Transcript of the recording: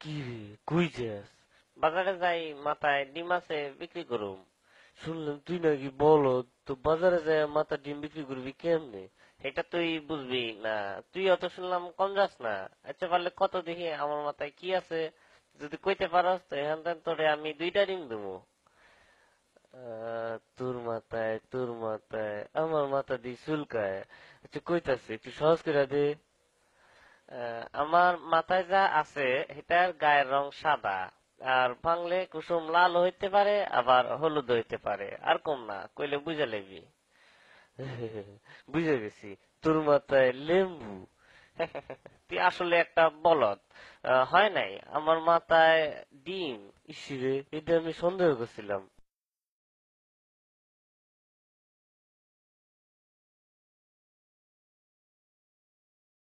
কি রে, কই যাস? বাজারে যাই, মাথায় ডিম আছে, বিক্রি করুম। শুনলাম তুই নাকি বলদ, তো বাজারে যায় মাথা ডিম বিক্রি করবি কেমনে? এটা তুই বুঝবি না। তুই অত শুনলাম কম যাস না। আচ্ছা পারলে কত দেখি আমার মাথায় কি আছে, যদি কইতে পারস তো এখান থেকে তোরে আমি 2টা ডিম দেবো। তোর মাথায় আমার মাথা দিয়ে চুলকায়। আচ্ছা কইতাছে একটু সহজ করে দে। আমার মাথায় যা আছে এটার গায়ের রং সাদা, আর ভাঙলে কুসুম লাল হইতে পারে, আবার হলুদ হইতে পারে, আর কম না, কইলে বুঝা লেবি। বুঝে গেছি, তোর মাথায় লেম্বু। তুই আসলে একটা বলদ। হয় নাই, আমার মাথায় ডিম। ইসিরে, এটা আমি সন্দেহ করছিলাম।